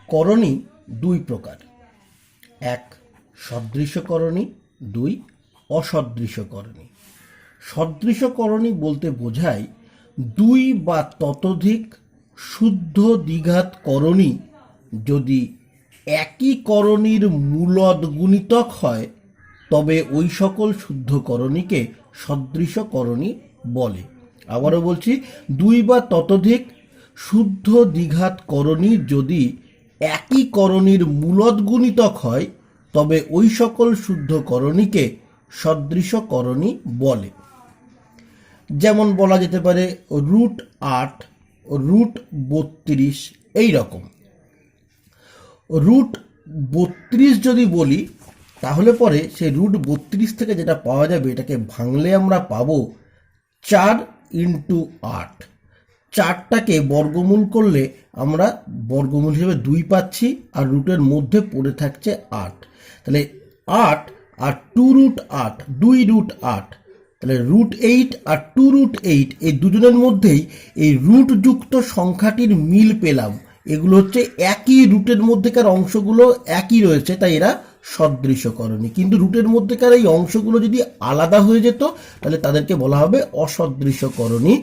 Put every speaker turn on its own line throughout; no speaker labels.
করণী দুই প্রকার, এক সদৃশকরণী, দুই অসদৃশকরণী। সদৃশকরণী বলতে বোঝায় দুই বা ততোধিক শুদ্ধ দ্বিঘাত করণী যদি একই করণীর মূলদ গুণিতক হয় তবে ওই সকল শুদ্ধ করণীকে সদৃশকরণী বলে। আবারও বলছি, দুই বা ততোধিক শুদ্ধ দ্বিঘাত করণী যদি একই করণীর মূলদ গুণিতক হয় তবে ওই সকল শুদ্ধ করণীকে সদৃশকরণী বলে। যেমন বলা যেতে পারে √8, √32 এই রকম। √32 যদি বলি তাহলে পরে সেই √32 থেকে যেটা পাওয়া যাবে এটাকে ভাঙলে আমরা পাবো 4 × 8। 4টাকে বর্গমূল করলে আমরা বর্গমূল হিসেবে 2 পাচ্ছি, আর রুটের মধ্যে পড়ে থাকছে 8। তাহলে 8 আর 2√8, 2√8, তাহলে √8 আর 2√8 এই দুজনের মধ্যেই এই রুট যুক্ত সংখ্যাটির মিল পেলাম। এগুলো হচ্ছে একই রুটের মধ্যেকার অংশগুলো একই রয়েছে, তাই এরা সদৃশকরণী। কিন্তু রুটের মধ্যেকার এই অংশগুলো যদি আলাদা হয়ে যেত তাহলে তাদেরকে বলা হবে অসদৃশকরণী।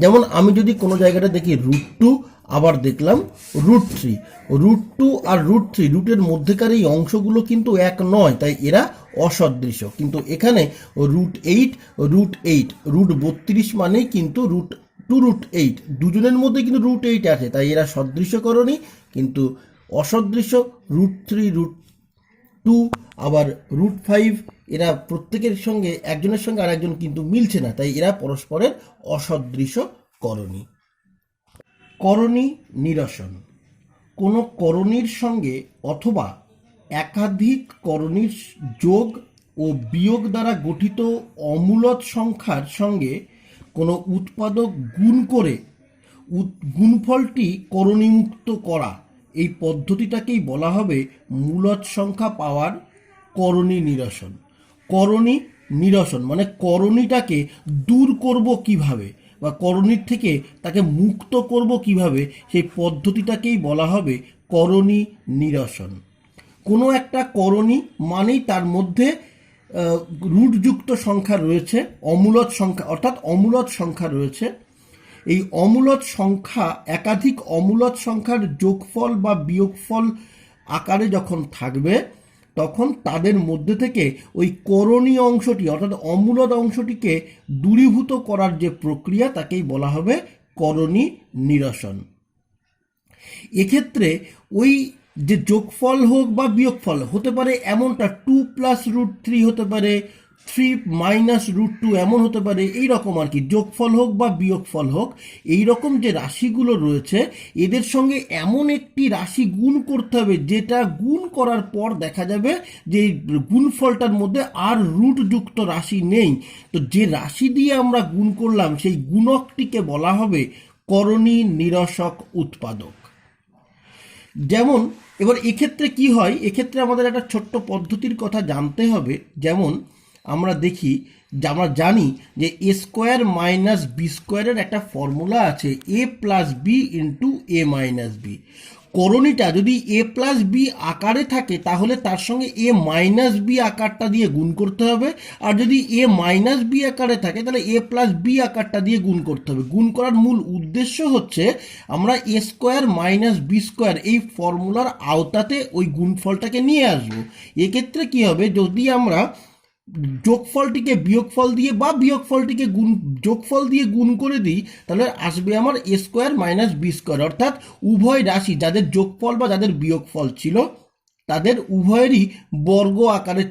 যেমন আমি যদি কোনো জায়গাটা দেখি √2 আবার দেখলাম √3, √2 আর √3 রুটের মধ্যেকার এই অংশগুলো কিন্তু এক নয়, তাই এরা অসদৃশ। কিন্তু এখানে √8, √32 মানেই কিন্তু √2√8 দুজনের মধ্যে কিন্তু √8 আছে, তাই এরা সদৃশকরণী। কিন্তু অসদৃশ √3, √2 আবার √5 এরা প্রত্যেকের সঙ্গে একজনের সঙ্গে আরেকজন কিন্তু মিলছে না, তাই এরা পরস্পরের অসদৃশকরণী। করণী নিরসন। কোনো করণীর সঙ্গে অথবা একাধিক করণীর যোগ ও বিয়োগ দ্বারা গঠিত অমূলদ সংখ্যার সঙ্গে কোনো উৎপাদক গুণ করে গুণফলটি করণীমুক্ত করা, এই পদ্ধতিটাকেই বলা হবে মূলদ সংখ্যা পাওয়ার করণী নিরসন। করণী নিরসন মানে করণীটাকে দূর করব কিভাবে বা করণীর থেকে তাকে মুক্ত করব কিভাবে, সেই পদ্ধতিটাকেই বলা হবে করণী নিরসন। কোনো একটা করণী মানেই তার মধ্যে রুটযুক্ত সংখ্যা রয়েছে, অমূলদ সংখ্যা অর্থাৎ অমূলদ সংখ্যা রয়েছে। এই অমূলদ সংখ্যা একাধিক অমূলদ সংখ্যার যোগফল বা বিয়োগফল আকারে যখন থাকবে তখন তাদের মধ্যে থেকে ওই করণীয় অংশটি অর্থাৎ অমূলদ অংশটিকে দূরীভূত করার যে প্রক্রিয়া তাকেই বলা হবে করণী নিরসন। এক্ষেত্রে ওই যে যোগফল হোক বা বিয়োগফল হতে পারে এমনটা 2 + √3 হতে পারে, 3 - √2 এমন হতে পারে, এই রকম আর কি। যোগফল হোক বা বিয়োগফল হোক, এই রকম যে রাশিগুলো রয়েছে এদের সঙ্গে এমন একটি রাশি গুণ করতে হবে যেটা গুণ করার পর দেখা যাবে যে গুণফলটার মধ্যে আর রুটযুক্ত রাশি নেই। তো যে রাশি দিয়ে আমরা গুণ করলাম সেই গুণকটিকে বলা হবে করণী নিরসক উৎপাদক। যেমন এবার এক্ষেত্রে কি হয়, এক্ষেত্রে আমাদের একটা ছোট্ট পদ্ধতির কথা জানতে হবে। যেমন আমরা দেখি যে আমরা জানি যে a² - b² একটা ফর্মুলা আছে a + b × a - b। করণীটা যদি a + b আকারে থাকে তাহলে তার সঙ্গে a - b আকারটা দিয়ে গুণ করতে হবে, আর যদি a - b আকারে থাকে তাহলে a + b আকারটা দিয়ে গুণ করতে হবে। গুণ করার মূল উদ্দেশ্য হচ্ছে আমরা a² - b² এই ফর্মুলার আওতাতে ওই গুণফলটাকে নিয়ে আসবো। এক্ষেত্রে কি হবে, যদি আমরা যোগফলটিকে বিয়োগফল দিয়ে বা বিয়োগফলটিকে যোগফল দিয়ে গুণ করে দিই তাহলে আসবে আমার a² - b², অর্থাৎ উভয় রাশি যাদের যোগফল বা যাদের বিয়োগফল ছিল তাদের উভয়েরই বর্গ আকারে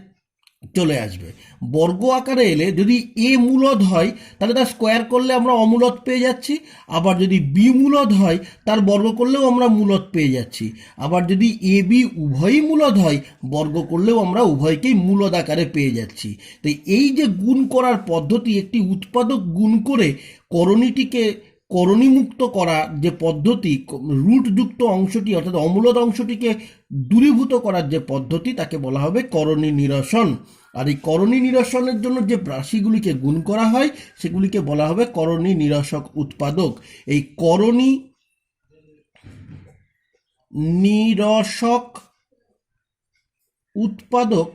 চলে আসবে। বর্গ আকারে এলে যদি এ মূলদ হয় তাহলে তার স্কোয়ার করলে আমরা অমূলদ পেয়ে যাচ্ছি, আবার যদি বি মূলদ হয় তার বর্গ করলেও আমরা মূলদ পেয়ে যাচ্ছি, আবার যদি এ বি উভয়ই মূলদ হয় বর্গ করলেও আমরা উভয়কেই মূলদ আকারে পেয়ে যাচ্ছি। তো এই যে গুণ করার পদ্ধতি, একটি উৎপাদক গুণ করে করণীটিকে করণীমুক্ত করা যে পদ্ধতি, রুটযুক্ত অংশটি অর্থাৎ অমূলদ অংশটিকে দূরীভূত করার যে পদ্ধতি তাকে বলা হবে করণী নিরসন। আর এই করণী নিরসনের জন্য যে রাশিগুলিকে গুণ করা হয় সেগুলিকে বলা হবে করণী নিরসক উৎপাদক। এই করণী নিরসক উৎপাদক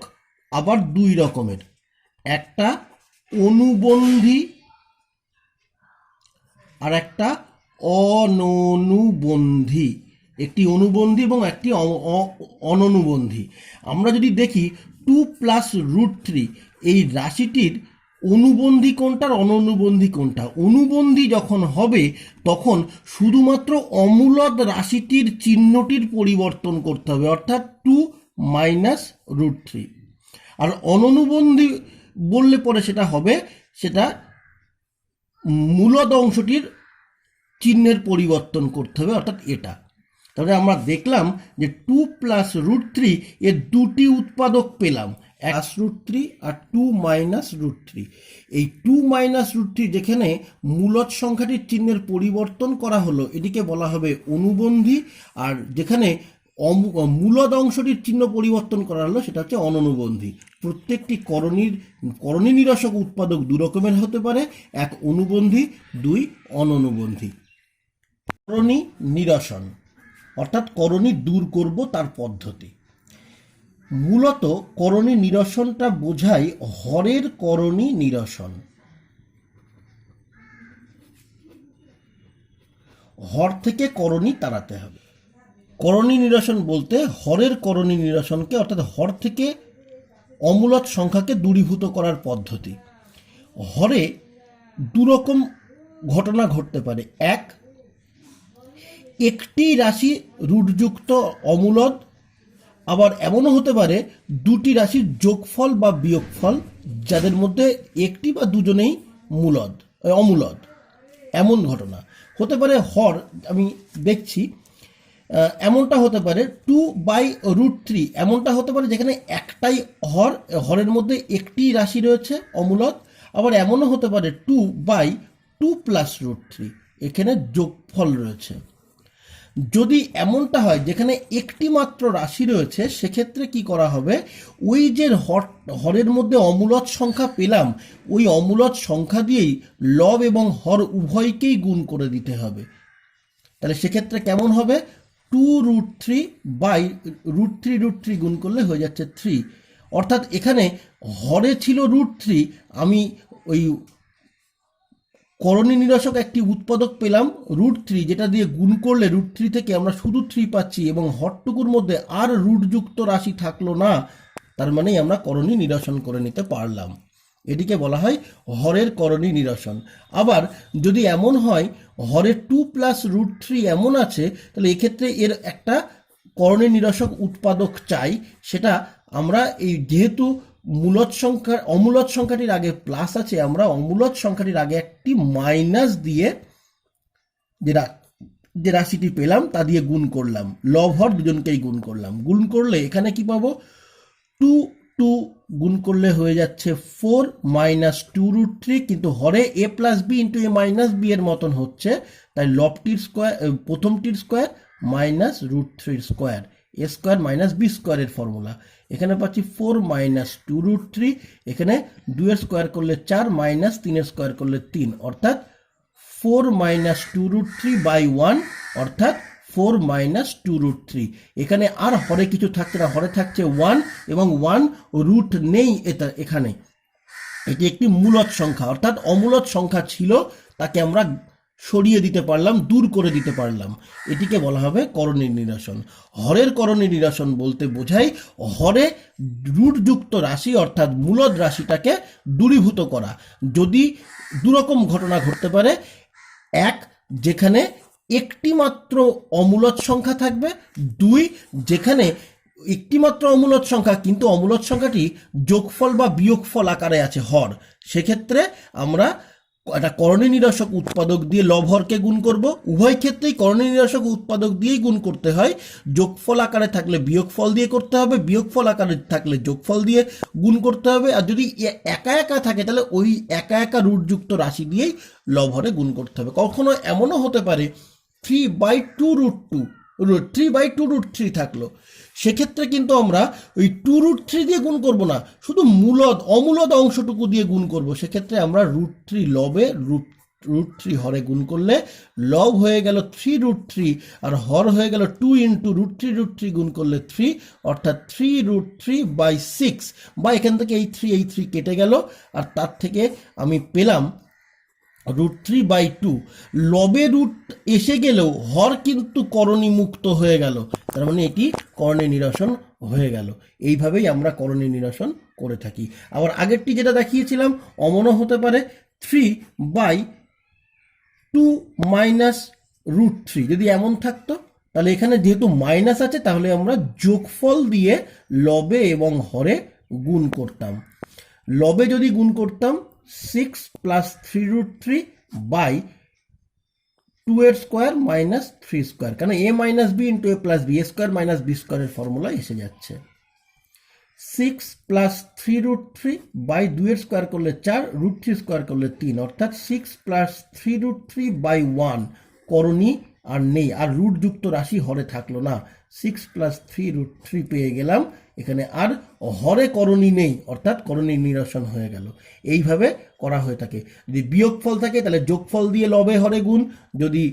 আবার দুই রকমের, একটা অনুবন্ধী আর একটা অননুবন্ধী। একটি অনুবন্ধী এবং একটি অননুবন্ধী। আমরা যদি দেখি 2+√3 এই রাশিটির অনুবন্ধী কোনটা আর অননুবন্ধী কোনটা। অনুবন্ধী যখন হবে তখন শুধুমাত্র অমূলদ রাশিটির চিহ্নটির পরিবর্তন করতে হবে, অর্থাৎ 2-√3। আর অননুবন্ধী বললে পরে সেটা হবে, সেটা মূলদ অংশটির চিহ্নের পরিবর্তন করতে হবে, অর্থাৎ এটা। তাহলে আমরা দেখলাম যে 2+√3 এর দুটি উৎপাদক পেলাম, +√3 আর 2-√3। এই 2-√3 যেখানে মূলদ সংখ্যাটির চিহ্নের পরিবর্তন করা হলো এটিকে বলা হবে অনুবন্ধী, আর যেখানে মূলদ অংশটির চিহ্ন পরিবর্তন করা হলো সেটা হচ্ছে অননুবন্ধী। প্রত্যেকটি করণী নিরসক উৎপাদক দু রকমের হতে পারে, এক অনুবন্ধী, দুই অননুবন্ধী। করণী নিরসন অর্থাৎ করণী দূর করব তার পদ্ধতি। মূলত করণী নিরসনটা বোঝায় হরের করণী নিরসন। হর থেকে করণী তাড়াতে হবে। করণী নিরসন বলতে হরের করণী নিরসনকে, অর্থাৎ হর থেকে অমূলদ সংখ্যাকে দূরীভূত করার পদ্ধতি। হরে দুরকম ঘটনা ঘটতে পারে। একটি রাশি রুটযুক্ত অমূলদ, আবার এমনও হতে পারে দুটি রাশির যোগফল বা বিয়োগফল যাদের মধ্যে একটি বা দুজনেই অমূলদ, এমন ঘটনা হতে পারে। হর আমি দেখছি এমনটা হতে পারে 2/√3, এমনটা হতে পারে যেখানে একটাই হরের মধ্যে একটি রাশি রয়েছে অমূলদ। আবার এমনও হতে পারে 2/2+√3, এখানে যোগফল রয়েছে। যদি এমনটা হয় যেখানে একটি মাত্র রাশি রয়েছে সেক্ষেত্রে কি করা হবে, ওই যে হরের মধ্যে অমূলদ সংখ্যা পেলাম ওই অমূলদ সংখ্যা দিয়েই লব এবং হর উভয়কেই গুণ করে দিতে হবে। তাহলে সেক্ষেত্রে কেমন হবে, 2√3/√3 গুণ করলে হয়ে যাচ্ছে 3। অর্থাৎ এখানে হরে ছিল √3, আমি ওই করণী নিরসক একটি উৎপাদক পেলাম √3, যেটা দিয়ে গুণ করলে √3 থেকে আমরা শুধু 3 পাচ্ছি এবং হরটুকুর মধ্যে আর রুটযুক্ত রাশি থাকলো না, তার মানে আমরা করণী নিরসন করে নিতে পারলাম। এটিকে বলা হয় হরের করণী নিরসন। আবার যদি এমন হয় হরের 2+√3 এমন আছে, তাহলে এক্ষেত্রে এর একটা করণী নিরসক উৎপাদক চাই। সেটা আমরা এই যেহেতু অমূলদ সংখ্যাটির আগে প্লাস আছে, আমরা অমূলদ সংখ্যাটির আগে একটি মাইনাস দিয়ে যে রাশিটি পেলাম তা দিয়ে গুণ করলাম, লব হর দুজনকেই গুণ করলাম। গুণ করলে এখানে কি পাবো, 2 গুণ করলে হয়ে যাচ্ছে 4 -2√3, কিন্তু হরে a+b × a-b এর মতন হচ্ছে, তাই লবটির স্কোয়ার, প্রথমটির square -√3 square, a square -b স্কোয়ারের ফর্মুলা। এখানে পাচ্ছি 4 -2√3, এখানে 2 এর স্কোয়ার করলে 4 -3 এর স্কোয়ার করলে 3, অর্থাৎ 4 -2√3/1, অর্থাৎ 4 -2√3। এখানে আর হরে কিছু থাকছে না, হরে থাকছে 1 এবং 1 রুট নেই এখানে। এটি একটি মূলদ সংখ্যা, অর্থাৎ অমূলদ সংখ্যা ছিল তাকে আমরা সরিয়ে দিতে পারলাম, দূর করে দিতে পারলাম। এটিকে বলা হবে করণী নিরসন। হরের করণী নিরসন বলতে বোঝায় হরে রুটযুক্ত রাশি অর্থাৎ মূলদ রাশিটাকে দূরীভূত করা। যদি দুরকম ঘটনা ঘটতে পারে, এক, যেখানে একটি মাত্র অমূলদ সংখ্যা থাকবে, দুই, যেখানে একটি মাত্র অমূলদ সংখ্যা কিন্তু অমূলদ সংখ্যাটি যোগফল বা বিয়োগফল আকারে আছে হর, সেক্ষেত্রে আমরা একটা করণী নিরসক উৎপাদক দিয়ে লব হরকে গুণ করব। উভয় ক্ষেত্রেই করণী নিরসক উৎপাদক দিয়েই গুণ করতে হয়। যোগফল আকারে থাকলে বিয়োগফল দিয়ে করতে হবে, বিয়োগফল আকারে থাকলে যোগফল দিয়ে গুণ করতে হবে। আর যদি একা একা থাকে তাহলে ওই একা একা রুটযুক্ত রাশি দিয়েই লব হরে গুণ করতে হবে। কখনো এমনও হতে পারে 3/2√3 থাকলো, সেক্ষেত্রে কিন্তু আমরা ওই 2√3 দিয়ে গুণ করব না, শুধু অমূলদ অংশটুকু দিয়ে গুণ করব। সেক্ষেত্রে আমরা √3 লবে √3 হরে গুণ করলে লব হয়ে গেল 3√3 আর হর হয়ে গেল 2 ইন্টু √3 গুণ করলে 3, অর্থাৎ 3√3/6, বা এখান থেকে এই 3 কেটে গেল, আর তার থেকে আমি পেলাম √3/2। লবে রুট এসে গেলেও হর কিন্তু করণী মুক্ত হয়ে গেল, তার মানে এটি করণী নিরসন হয়ে গেল। এইভাবেই আমরা করণী নিরসন করে থাকি। আবার আগেরটি যেটা দেখিয়েছিলাম অমনও হতে পারে, 3/2 মাইনাস √3 যদি এমন থাকতো, তাহলে এখানে যেহেতু মাইনাস আছে তাহলে আমরা যোগফল দিয়ে লবে এবং হরে গুণ করতাম। লবে যদি গুণ করতাম 6 প্লাস 3√3/2 এর স্কোয়ার মাইনাস 3 স্কোয়ার, কারণ a minus b into a plus b square minus b স্কোয়ারের ফর্মুলা এসে যাচ্ছে। 6 প্লাস 3√3/2 এর স্কোয়ার করলে 4, √3 স্কোয়ার করলে 3, অর্থাৎ 6 প্লাস 3√3/1 করণী আর নেই, আর রুটযুক্ত রাশি হরে থাকলো না। 6 প্লাস 3√3 পেয়ে গেলাম, এখানে আর হরে করণী নেই, অর্থাৎ করণী নিরসন হয়ে গেল। এইভাবে করা হয়ে থাকে। যদি বিয়োগফল থাকে তাহলে যোগফল দিয়ে লবে হরে গুণ, যদি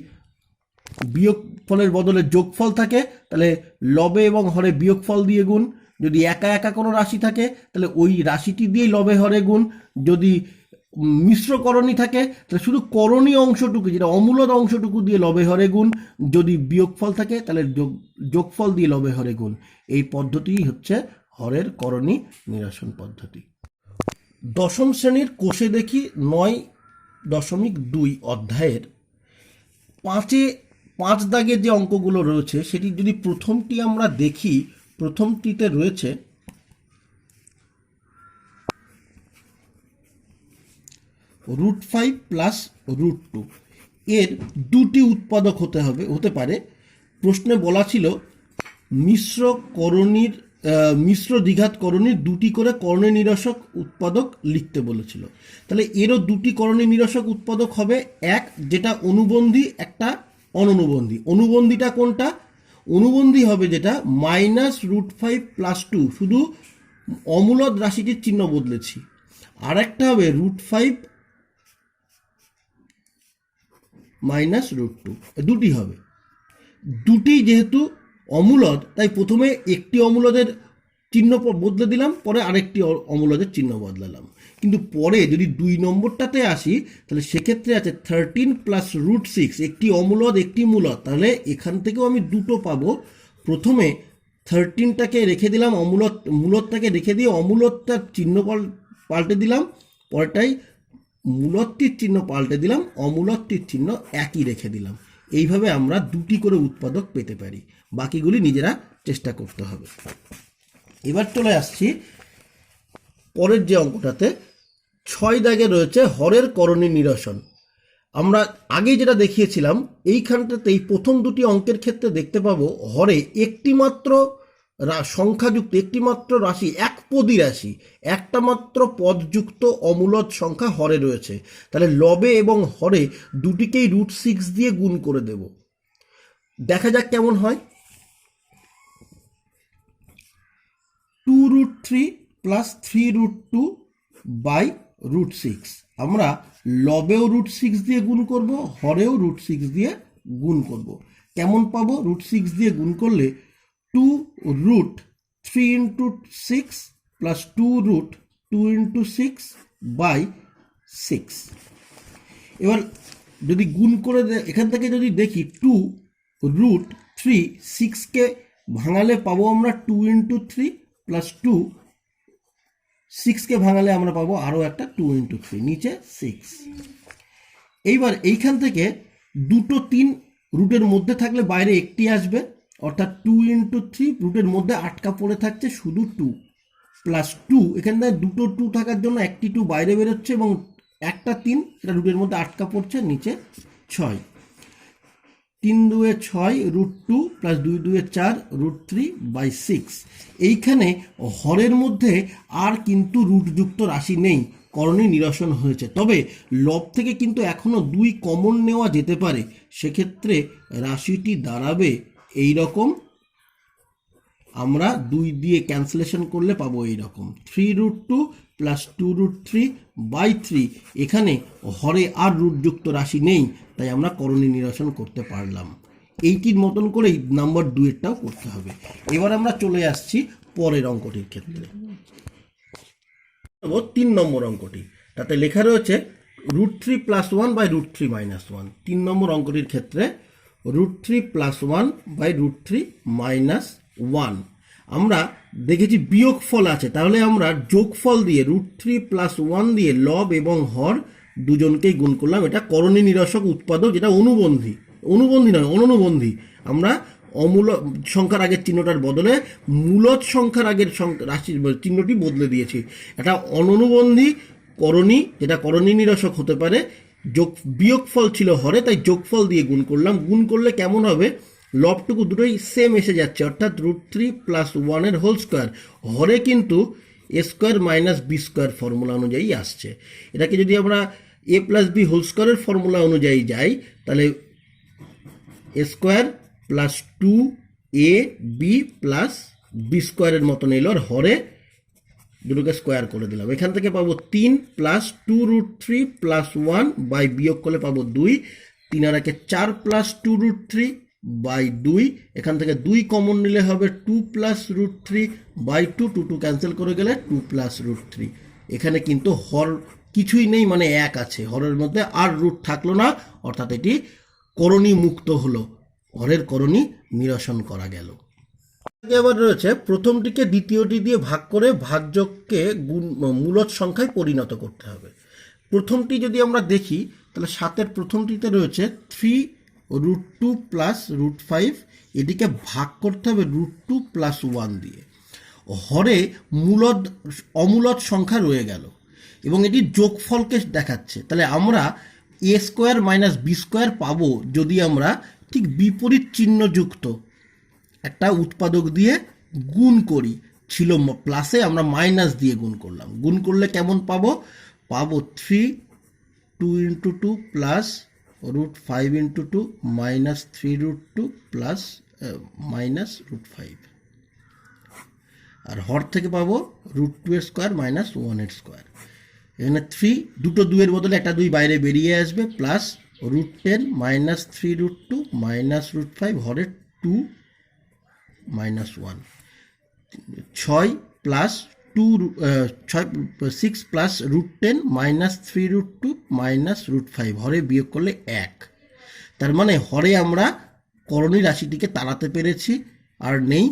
বিয়োগফলের বদলে যোগফল থাকে তাহলে লবে এবং হরে বিয়োগফল দিয়ে গুণ, যদি একা একা কোনো রাশি থাকে তাহলে ওই রাশিটি দিয়েই লবে হরে গুণ, যদি মিশ্র করণী থাকে তাহলে শুধু করণীয় অংশটুকু যেটা অমূলদ অংশটুকু দিয়ে লবে হরে গুণ, যদি বিয়োগফল থাকে তাহলে যোগফল দিয়ে লবে হরে গুণ। এই পদ্ধতিই হচ্ছে হরের করণী নিরসন পদ্ধতি। দশম শ্রেণীর কোষে দেখি 9.2 অধ্যায়ের 5 দাগের যে অঙ্কগুলো রয়েছে সেটি যদি প্রথমটি আমরা দেখি, প্রথমটিতে রয়েছে √5 প্লাস √2, এর দুটি উৎপাদক হতে পারে। প্রশ্নে বলা ছিল মিশ্র দ্বিঘাত করণীর দুটি করে করণী নিরসক উৎপাদক লিখতে বলেছিল। তাহলে এরও দুটি করণী নিরসক উৎপাদক হবে, এক যেটা অনুবন্ধী, একটা অননুবন্ধী। অনুবন্ধীটা কোনটা? অনুবন্ধী হবে যেটা -√5 প্লাস 2, শুধু অমূলদ রাশিটির চিহ্ন বদলেছি। আর একটা হবে √5 মাইনাস √2, দুটি হবে। দুটি যেহেতু অমূলদ তাই প্রথমে একটি অমূলদের চিহ্ন বদলে দিলাম, পরে আরেকটি অমূলদের চিহ্ন বদলালাম। কিন্তু পরে যদি 2 নম্বরটাতে আসি তাহলে সেক্ষেত্রে আছে 13 প্লাস √6, একটি অমূলদ একটি মূলদ, তাহলে এখান থেকেও আমি দুটো পাবো। প্রথমে 13টাকে রেখে দিলাম, মূলদটাকে রেখে দিয়ে অমূলদটার চিহ্ন পাল্টে দিলাম, পরেরটাই মূলদটির চিহ্ন পাল্টে দিলাম, অমূলদটির চিহ্ন একই রেখে দিলাম। এইভাবে আমরা দুটি করে উৎপাদক পেতে পারি, বাকিগুলি নিজেরা চেষ্টা করতে হবে। এবার চলে আসছি পরের যে অঙ্কটাতে, 6 দাগে রয়েছে হরের করণী নিরসন। আমরা আগে যেটা দেখিয়েছিলাম এইখানটাতে এই প্রথম দুটি অঙ্কের ক্ষেত্রে দেখতে পাবো হরে একটিমাত্র সংখ্যাযুক্ত একটিমাত্র রাশি, একপদী রাশি, একটা মাত্র পদযুক্ত অমূলদ সংখ্যা হরে রয়েছে। তাহলে লবে এবং হরে দুটিকেই √6 দিয়ে গুণ করে দেব। দেখা যাক কেমন হয়। 2√3 প্লাস 3√2/√6, আমরা লবেও √6 দিয়ে গুণ করব, হরেও √6 দিয়ে গুণ করব। কেমন পাবো? √6 দিয়ে গুণ করলে 2√3 ইন্টু 6 প্লাস 2√2 ইন্টু 6/6। এবার যদি গুণ করে এখান থেকে যদি দেখি 2√3, 6কে ভাঙালে পাবো আমরা 2 ইন্টু 3 প্লাস 2, 6কে ভাঙালে আমরা পাবো আরও একটা 2 ইন্টু 3, নিচে 6। এইবার এইখান থেকে দুটো 3 রুটের মধ্যে থাকলে বাইরে একটি আসবে, অর্থাৎ 2 ইন্টু 3, রুটের মধ্যে আটকা পড়ে থাকছে শুধু 2, প্লাস 2, এখানে দুটো 2 থাকার জন্য একটি 2 বাইরে বেরোচ্ছে এবং একটা 3 এটা রুটের মধ্যে আটকা পড়ছে, নিচে 6। 3 2 6 √2 প্লাস 2 2 4 √3/6। এইখানে হরের মধ্যে আর কিন্তু রুটযুক্ত রাশি নেই, করণী নিরসন হয়েছে। তবে লব থেকে কিন্তু এখনো 2 কমন নেওয়া যেতে পারে, সেক্ষেত্রে রাশিটি দাঁড়াবে এই রকম। আমরা 2 দিয়ে ক্যান্সেলেশন করলে পাবো এইরকম 3√2 প্লাস 2√3/3। এখানে হরে আর রুটযুক্ত রাশি নেই, তাই আমরা করণী নিরসন করতে পারলাম। এইটির মতন করেই নাম্বার 2-এরটাও করতে হবে। এবার আমরা চলে আসছি পরের অঙ্কটির ক্ষেত্রে। 3 নম্বর অঙ্কটি, তাতে লেখা রয়েছে √3 + 1/√3 - 1। 3 নম্বর অঙ্কটির ক্ষেত্রে √3 + 1/√3 - 1। আমরা দেখেছি বিয়োগফল আছে, তাহলে আমরা যোগফল দিয়ে √3 + 1 দিয়ে লব এবং হর দুজনকেই গুণ করলাম। এটা করণী নিরসক উৎপাদক, যেটা অনুবন্ধী নয়, অননুবন্ধী। আমরা অমূল সংখ্যার আগের চিহ্নটার বদলে মূলদ সংখ্যার আগের রাশির চিহ্নটি বদলে দিয়েছি। এটা অননুবন্ধী করণী, যেটা করণী নিরসক হতে পারে। বিয়োগফল ছিল হরে, তাই যোগফল দিয়ে গুণ করলাম। গুণ করলে কেমন হবে, লবটুকু দুটোই সেম এসে যাচ্ছে, অর্থাৎ √3 + 1 এর হোল স্কোয়ার। হরে কিন্তু a² - b² ফর্মুলা অনুযায়ী আসছে। এটাকে যদি আমরা a + b হোল স্কোয়ারের ফর্মুলা অনুযায়ী যাই, তাহলে a² + 2ab + b² মতন এলো, আর হরে দুটোকে স্কোয়ার করে দিলাম। এখান থেকে পাবো 3 + 2√3 + 1 বাই বিয়োগ করলে পাবো 2। 3 আর 1 4 + 2√3/2। এখান থেকে 2 কমন নিলে হবে 2 + √3/2। 2 ক্যান্সেল করে গেলে 2 + √3। এখানে কিন্তু হর কিছুই নেই, মানে 1 আছে, হরের মধ্যে আর রুট থাকলো না, অর্থাৎ এটি করণী মুক্ত হলো, হরের করণী নিরসন করা গেল। এবার রয়েছে প্রথমটিকে দ্বিতীয়টি দিয়ে ভাগ করে ভাজ্যকে মূলদ সংখ্যায় পরিণত করতে হবে। প্রথমটি যদি আমরা দেখি, তাহলে 7-এর প্রথমটিতে রয়েছে 3√2 + √5। এটিকে ভাগ করতে হবে √2 + 1 দিয়ে। হরে অমূলদ সংখ্যা রয়ে গেল এবং এটি যোগফলকে দেখাচ্ছে। তাহলে আমরা a² - b² পাবো যদি আমরা ঠিক বিপরীত চিহ্নযুক্ত একটা উৎপাদক দিয়ে গুণ করি। ছিল প্লাসে, আমরা মাইনাস দিয়ে গুণ করলাম। গুণ করলে কেমন পাবো, 3 2 × 2 + √5 × 2 - 3√2 + -√5। আর হর থেকে পাবো √2² - 1² এখানে 3, দুটো 2-এর বদলে একটা 2 বাইরে বেরিয়ে আসবে, প্লাস √10 - 3√2 -√5, হরের 2 - 1। 6 + 6 + √10 - 3√2 -√5, হরে বিয়োগ করলে 1। তার মানে হরে আমরা করণী রাশিটিকে তাড়াতে পেরেছি, আর নেই,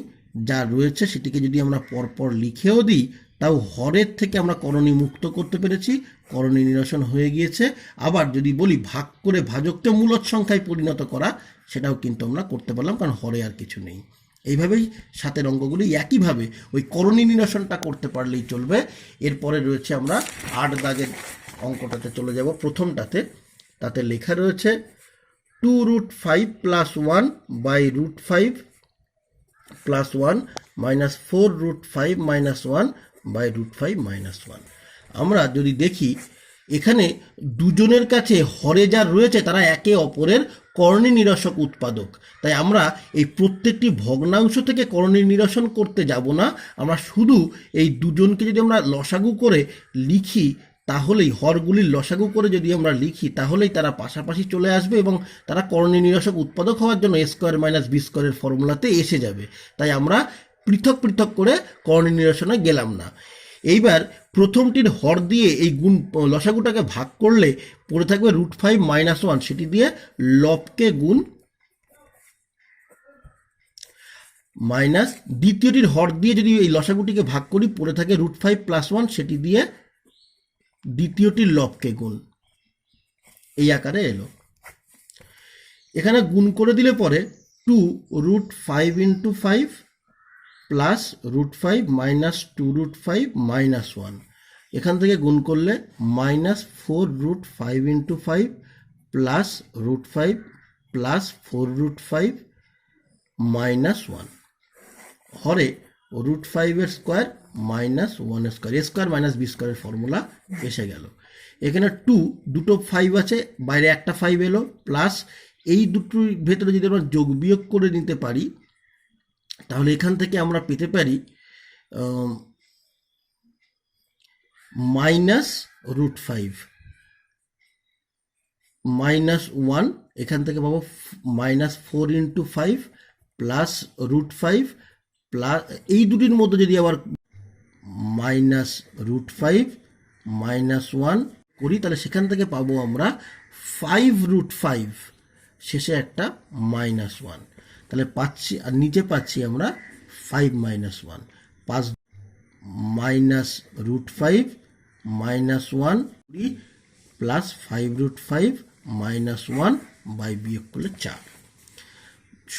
যা রয়েছে সেটিকে যদি আমরা পরপর লিখেও দিই, তাও হরের থেকে আমরা করণী মুক্ত করতে পেরেছি, করণী নিরসন হয়ে গিয়েছে। আবার যদি বলি ভাগ করে ভাজককে মূলদ সংখ্যায় পরিণত করা, সেটাও কিন্তু আমরা করতে পারলাম, কারণ হরে আর কিছু নেই। এইভাবেই 7-এর অঙ্কগুলি একইভাবে ওই করণী নিরসনটা করতে পারলেই চলবে। এরপরে রয়েছে আমরা 8 দাগের অঙ্কটাতে চলে যাব। প্রথমটাতে, তাতে লেখা রয়েছে 2√5 + 1/√5 + 1 - 4√5 - 1/√5 - 1। আমরা যদি দেখি, এখানে দুজনের কাছে হরে যা রয়েছে তারা একে অপরের করণী নিরসক উৎপাদক, তাই আমরা এই প্রত্যেকটি ভগ্নাংশ থেকে করণী নিরসন করতে যাব না। আমরা শুধু এই দুজনকে যদি আমরা লসাগু করে লিখি, তাহলেই হরগুলির লসাগু করে যদি আমরা লিখি, তাহলেই তারা পাশাপাশি চলে আসবে এবং তারা করণী নিরসক উৎপাদক হওয়ার জন্য a² - b² ফর্মুলাতে এসে যাবে। তাই আমরা পৃথক পৃথক করে করণী নিরসনে গেলাম না। এইবার প্রথমটির হর দিয়ে এই গুণ লসাগুটাকে ভাগ করলে পড়ে থাকবে √5 - 1, সেটি দিয়ে লবকে গুণ, মাইনাস দ্বিতীয়টির হর দিয়ে যদি এই লসাগুটিকে ভাগ করি, পড়ে থাকে √5 + 1, সেটি দিয়ে দ্বিতীয়টির লবকে গুণ। এই আকারে এলো। এখানে গুণ করে দিলে পরে 2√5 × 5 প্লাস √5 - 2√5 - 1। এখান থেকে গুণ করলে -4√5 × 5 প্লাস √5 প্লাস 4√5 - 1, হরে √5 square -1 square, a² - b² formula এসে গেল। এখানে দুটো 5 আছে, বাইরে একটা 5 এলো, প্লাস এই দুটোর ভেতরে যদি আমরা যোগ বিয়োগ করে নিতে পারি, তাহলে এখান থেকে আমরা পেতে পারি -√5 -1, এখান থেকে পাবো -4 × 5 +√5 প্লাস এই দুটির মধ্যে যদি আবার -√5 -1 করি, তাহলে সেখান থেকে পাবো আমরা 5√5, শেষে একটা -1, তাহলে পাচ্ছি, আর নিচে পাচ্ছি আমরা 5 - 1, 5 -√5 -1 প্লাস 5√5 -1 বাই বিয়োগ করলে 4।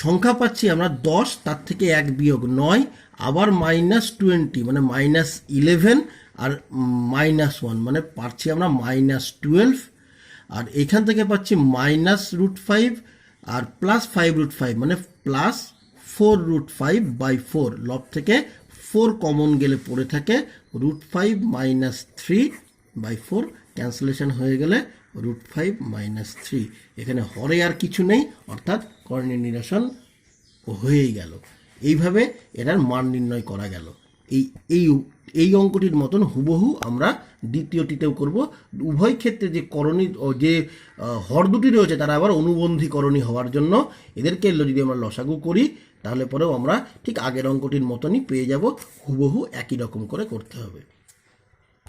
সংখ্যা পাচ্ছি আমরা 10, তার থেকে 1 বিয়োগ 9, আবার -20 মানে -11, আর -1 মানে পাচ্ছি আমরা -12, আর এখান থেকে পাচ্ছি -√5 আর প্লাস 5√5 মানে প্লাস 4√5 বাই 4, লব থেকে 4 কমন গেলে পড়ে থাকে √5 - 3 বাই 4, ক্যান্সেলেশন হয়ে গেলে √5 - 3, এখানে হরে আর কিছু নেই, অর্থাৎ কর্ণের নিরসন হয়েই গেল। এইভাবে এটার মান নির্ণয় করা গেল। এই এই এই অঙ্কটির মতন হুবহু আমরা দ্বিতীয়টিতেও করব। উভয় ক্ষেত্রে যে করণী যে হর দুটি রয়েছে তারা আবার অনুবন্ধী করণী হওয়ার জন্য এদেরকে যদি আমরা লসাগু করি তাহলে পরেও আমরা ঠিক আগের অঙ্কটির মতনই পেয়ে যাব, হুবহু একই রকম করে করতে হবে।